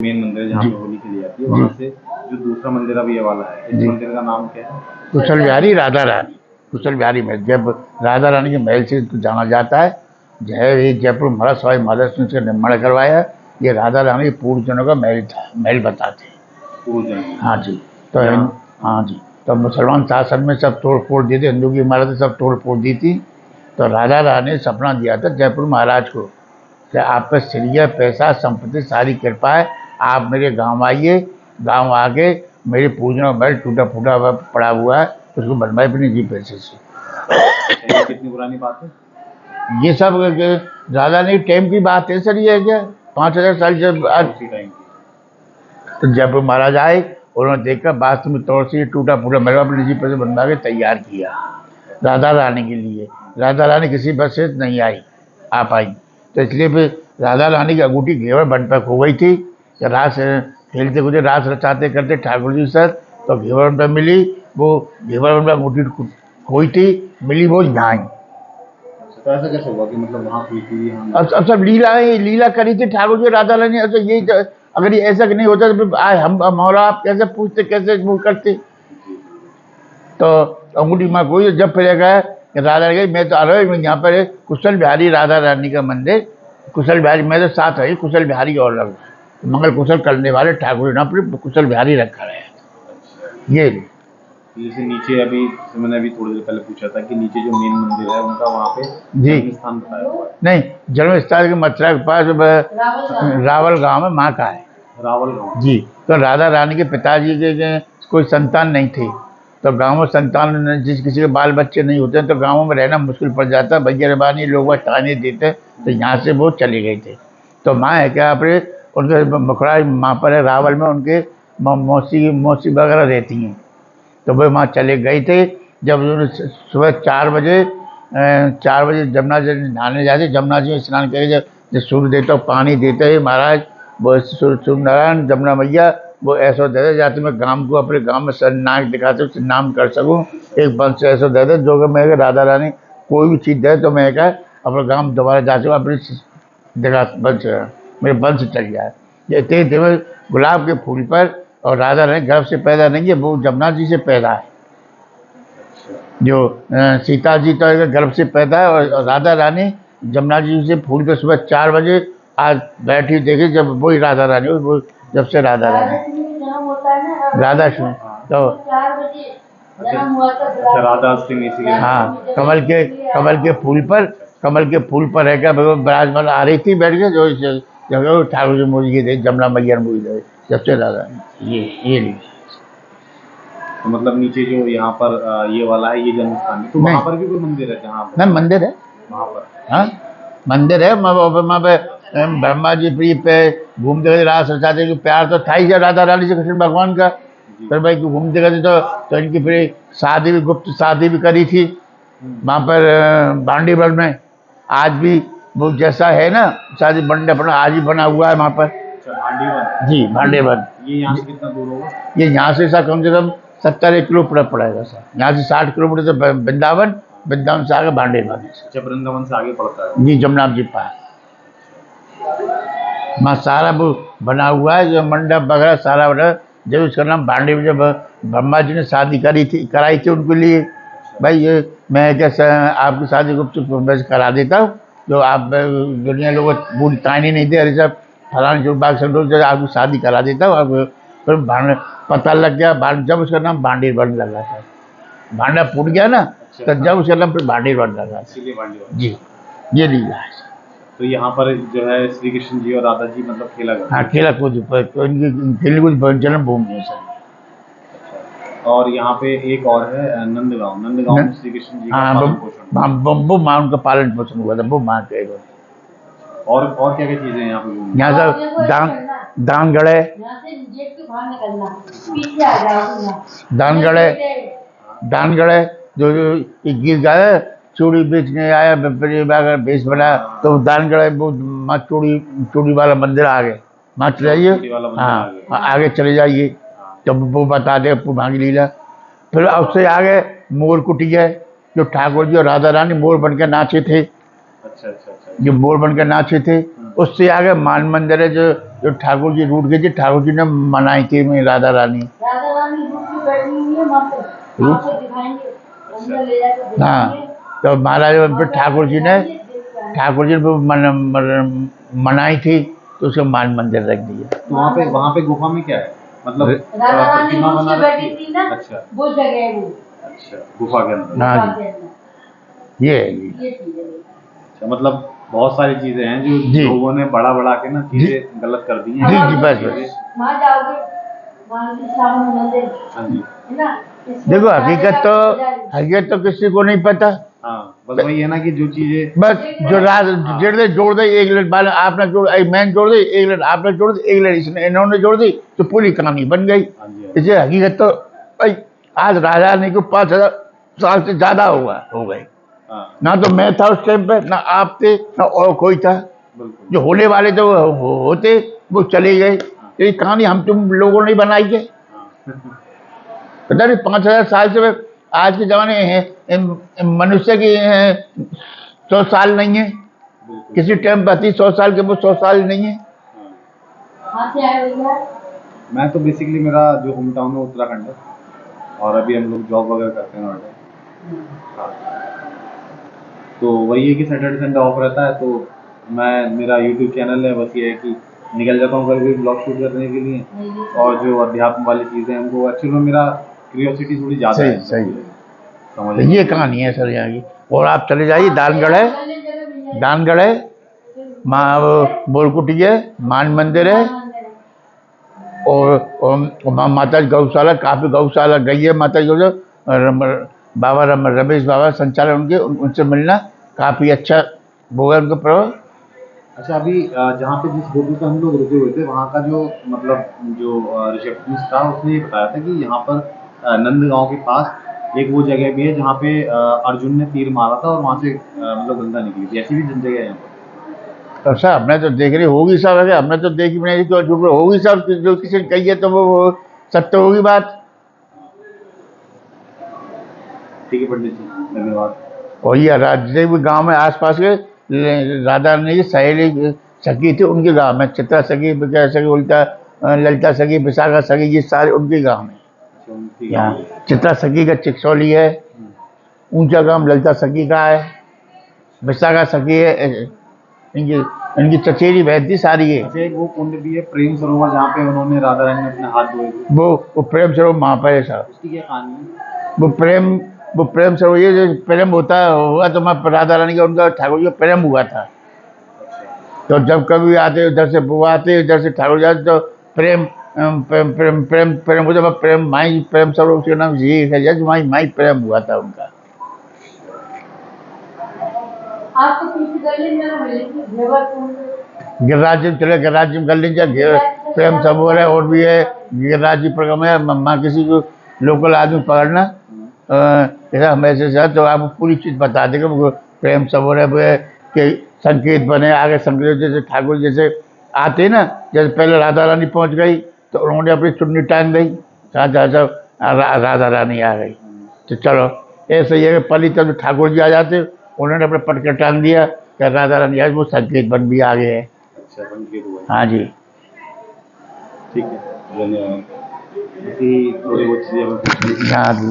Main मंदिर है जहाँ पे होली खेली जाती है, वहाँ से जो दूसरा मंदिर अभी ये वाला है, इस मंदिर का नाम क्या है? कुशल बिहारी राधा रानी। कुशल बिहारी महल, जब राधा रानी के महल से इसको जाना जाता है। ये जयपुर महाराज सवाई माधव सिंह से निर्माण करवाया। ये राधा रानी पूर्वजनों का महल था, महल बताते हैं। पूर्वजन? हाँ जी। तो हाँ जी, तो मुसलमान शासन में सब तोड़ फोड़ दी थी, हिंदू की इमारतें सब तोड़ फोड़ दी थी। तो राधा रानी ने सपना दिया था जयपुर महाराज को कि आप पे श्रीय पैसा संपत्ति सारी कृपा है, आप मेरे गांव आइए। गांव आके मेरे पूजना महल टूटा फूटा हुआ पड़ा हुआ है, उसको बनवाए अपनी जी पैसे से। ये कितनी पुरानी बात है? ये सब ज़्यादा नहीं टाइम की बात है सर, ये क्या 5000 साल जब आज टाइम की। तो जयपुर महाराज आए, उन्होंने देखकर वास्तविक तौर से ये टूटा फूटा महल अपनी जी पैसे बनवा के तैयार किया राधा रानी के लिए। राधा रानी किसी बस से नहीं आ पाई, तो इसलिए फिर राधा रानी की अंगूठी घेवर बन पर खो गई थी। रास खेलते कूदते रास रचाते करते ठाकुर जी सर, तो घेवर पर मिली, वो घेवर पर अंगूठी खोई थी, मिली वो यहाँ। तो ऐसा कैसे हुआ कि मतलब वहाँ हुई थी? अब सब लीला करी थी ठाकुर जी राधा रानी। अच्छा यही अगर ये ऐसा नहीं होता तो हम हमारा आप कैसे पूछते, कैसे वो करते? तो अंगूठी माँ कोई जब फिर गया राधा गई, मैं तो आ रहा हूँ यहाँ पर कुशल बिहारी राधा रानी का मंदिर। कुशल बिहारी मैं तो साथ है, कुशल बिहारी और लग मंगल कुशल करने वाले ठाकुर ना पर कुशल बिहारी रखा है। ये जैसे नीचे अभी मैंने अभी थोड़ी देर पहले पूछा था कि नीचे जो मेन मंदिर है उनका वहाँ पे जी स्थान बताया हुआ है? नहीं, जन्म स्थान के मथुरा के पास रावल गांव में माँ का है। रावल गाँव जी। तो राधा रानी के पिताजी के कोई संतान नहीं थी, तो गाँव में संतान जिस किसी के बाल बच्चे नहीं होते तो गाँव में रहना मुश्किल पड़ जाता। भैया रबानी लोग ताने देते, तो यहाँ से वो चले गए थे। तो माँ है क्या अपने उनके मुखड़ा माँ पर है रावल में, उनके मौसी वगैरह रहती हैं। तो वो वहाँ चले गए थे। जब सुबह 4 बजे जमुना जी नहाने जाते, जमुना जी में स्नान करके जब सूर्य देवता पानी देते हैं महाराज, वो सूर्य नारायण जमुना मैया वो ऐसा दे दे जाते मैं गांव को अपने गांव में सर नाक दिखाते हुए नाम कर सकूं। एक वंश ऐसा दे दे जो कि मैं राधा रानी कोई भी चीज़ दे तो मैं क्या अपने गांव दोबारा जा सकूँ, अपनी दिखा वंश मेरे वंश चल जाए। ये तेरे गुलाब के फूल पर, और राधा रानी गर्भ से पैदा नहीं है, वो जमुना जी से पैदा है। जो सीता जी तो गर्भ से पैदा है, और राधा रानी जमुना जी से फूल के सुबह 4 बजे आज बैठी देखी, जब वही राधा रानी वो जब से राधा रानी राधा सिंह तो राधा सिंह हाँ कमल के फूल पर रहकर विराजमान आ रही थी बैठ के, जो ठाकुर जी मोदी जी थे जमुना मैया मोदी थे जब से राधा ये नहीं। तो मतलब नीचे जो यहाँ पर ये वाला है ये जन्म स्थान है, तो वहाँ पर भी कोई मंदिर है? जहाँ नहीं मंदिर है वहाँ पर, हाँ मंदिर है। वहाँ पे ब्रह्मा जी प्रिय पे घूमते गए रास रचाते, कि प्यार तो था ही राधा रानी से कृष्ण भगवान का। फिर भाई घूमते गए तो इनकी फिर शादी भी गुप्त शादी भी करी थी वहाँ पर भांडीवर में। आज भी वो जैसा है ना शादी मंडप आज भी बना हुआ है वहाँ पर। जी भांडेवर। ये यहाँ से कितना दूर होगा? ये यहाँ से सर कम से कम 70 किलोमीटर पड़ेगा सर। यहाँ से 60 किलोमीटर तो वृंदावन से आगे भांडेवर। वृंदावन से आगे पड़ता है जी जमुना जी पास। वहाँ सारा वो बना हुआ है जो मंडप वगैरह सारा बना। जब उसका नाम भांडेवर, जब ब्रह्मा जी ने शादी कराई थी उनके लिए, भाई ये मैं क्या आपकी शादी गुप्त करा देता हूँ, जो आप दुनिया लोगों को पूरी तानी नहीं दे, अरे सब फलाने जो बाग संतोष जब आपकी शादी करा देता हूँ। अब फिर पता लग गया जब उसका नाम भांडीर बन लगा था, भांडा फूट गया ना, तो जब उसका नाम फिर भांडीर बन लगा जी। ये लीला है। तो यहाँ पर जो है श्री कृष्ण जी और राधा जी मतलब खेला करते? हाँ खेला कूद खेल कूद जन्म भूमि है सर। और यहाँ पे एक और है नंदगांव में श्री कृष्ण जी का पालन पोषण। वो माँ उनका पालन पोषण हुआ था, वो माँ के। और क्या क्या चीजें यहाँ पे? यहाँ सब दानगढ़ है जो गीत गाया चूड़ी बेचने आया बेच बना, तो दानगढ़ है वो माँ चूड़ी वाला मंदिर आगे वहाँ चले जाइए। हाँ आगे चले जाइए तो वो बता दे भांगी लीला। फिर उससे आगे मोर कुटी है जो ठाकुर जी और राधा रानी मोर बनकर नाचे थे। अच्छा। जो मोर बनकर नाचे थे। उससे आगे मान मंदिर है जो जो ठाकुर जी रूठ गई थी, ठाकुर जी ने मनाई थी में राधा रानी। राधा रानी दूसरी बैठी हुई है वहाँ पे, वहाँ पे दिखाएंगे, अंदर ले जाकर हाँ, दिखाएंगे। तो महाराज फिर ठाकुर जी ने मनाई थी, तो उसको मान मंदिर रख दिया। तो वहाँ पे गुफा में क्या है, मतलब राधा रानी प्रतिमा बना दूसरी रखी बैठी है? थी ना, अच्छा वो जगह है वो। अच्छा, गुफा के अंदर। हाँ गुफा जी, के अंदर। ये है जी। ये चीज़ है। अच्छा, मतलब बहुत सारी चीजें हैं जो जी। लोगों ने बड़ा के ना चीजें गलत कर दी हैं। जी, बस। वहाँ जाओगे, वहाँ की सामने मंदिर हाँ जी, है ना। देखो हकीकत तो किसी को नहीं पता। हाँ, बस वही है ना कि जो चीजें बस जो रात जोड़ दे, एक लड़ बाल आपने जोड़, मैंने जोड़ दी, एक लड़ आपने जोड़ दी, एक लड़ इन्होंने जोड़ दी, तो पूरी कहानी बन गई। हाँ जी, इसे हकीकत तो भाई आज राजा रानी को 5,000 साल से ज्यादा हो गए। हाँ, ना तो मैं था उस टाइम पे, ना आप थे, ना और कोई था। बिल्कुल। जो होने वाले थे वो होते, वो चले गए। ये कहानी हम तुम लोगों ने बनाई है। हाँ, पता नहीं 5,000 साल से आज के जमाने हैं मनुष्य की 100 साल नहीं है। बिल्कुल। किसी टाइम पर 100 साल के, वो 100 साल नहीं है। हाँ। कहाँ से आए भैया? मैं तो बेसिकली मेरा जो होम टाउन है उत्तराखंड है, और अभी हम लोग जॉब वगैरह करते हैं नोएडा। हाँ, तो वही है कि सैटरडे संडे ऑफ रहता है, तो मेरा यूट्यूब चैनल है, बस ये है कि निकल जाता हूँ कभी भी ब्लॉग शूट करने के लिए। और जो अध्यात्म वाली चीज़ें हैं उनको एक्चुअली में मेरा क्यूरियोसिटी थोड़ी ज़्यादा है। सही। समझ तो ये कहानी है सर यहाँ की। और आप चले जाइए, दानगढ़ है, माँ बोलकुटी है, मान मंदिर है, और माता गौशाला, काफ़ी गौशाला गई है माता गौशाला। बाबा रमेश बाबा संचालक उनके, उनसे मिलना काफ़ी अच्छा वो है उनका प्रभाव। अच्छा, अभी जहाँ पे जिस होटल पे हम लोग रुके हुए थे, वहाँ का जो मतलब जो रिसेप्शनिस्ट था, उसने ये बताया था कि यहाँ पर नंदगांव के पास एक वो जगह भी है जहाँ पे अर्जुन ने तीर मारा था और वहाँ से मतलब गंगा निकली थी। ऐसी भी जगह है यहाँ पर? तो सर हमने तो देख रही होगी सब, हमने तो देखी नहीं, तो झूठ होगी सब, जो किसी ने कही है तो वो सत्य होगी बात। ठीक है पंडित जी, धन्यवाद। और ये राजदेव गांव में आसपास के राधा रानी की सहेली सखी थी, उनके गांव में चित्रा सखी, उल्टा ललिता सखी, विशाखा सखी, ये सारे उनके गांव में। अच्छा, उनकी यहाँ चित्रा सखी का चिकसौली है, ऊंचा गांव ललिता सखी का है, विशाखा सखी है, इनकी चचेरी बहन थी सारी है। अच्छा, एक वो कुंड भी है प्रेम सरोवर जहाँ पे उन्होंने राधा रानी ने अपने हाथ धोए थे, वो प्रेम सरोवर वहाँ पर है साहब। उसकी क्या कहानी है? वो प्रेम सरोवर, ये जो प्रेम हुआ तो मैं राधा रानी का उनका ठाकुर जी का प्रेम हुआ था। तो जब कभी आते उधर से वो आते, उधर से ठाकुर जाते, तो प्रेम प्रेम प्रेम प्रेम प्रेम होता, प्रेम माई प्रेम सरोवर, उसका नाम यही है, जज माई प्रेम हुआ था उनका। आपको पीछे गली में मिलेगी गिरिराज जी चले, गिरिराज जी कर लीजिए, प्रेम सरोवर है, और भी है गिरिराज जी प्रोग्राम है। मम्मा किसी को लोकल आदमी पकड़ना ऐसा हमेशा से, तो आपको पूरी चीज़ बता देगा। वो प्रेम सरोवर है कि संकेत बने आगे, संकेत जैसे ठाकुर जैसे आते ना, जैसे पहले राधा रानी पहुंच गई तो उन्होंने अपनी चुन्नी टांग गई, राधा रानी आ गई। तो चलो ऐसे ही है, पली तब ठाकुर जी आ जाते, उन्होंने अपने पटके टांग दिया कि राधा रानी आज वो संकेत बन भी आ गए हैं। अच्छा, बन के हुआ। हाँ जी, ठीक है, धन्यवाद। थोड़ी बहुत चीज़ें हाँ जी।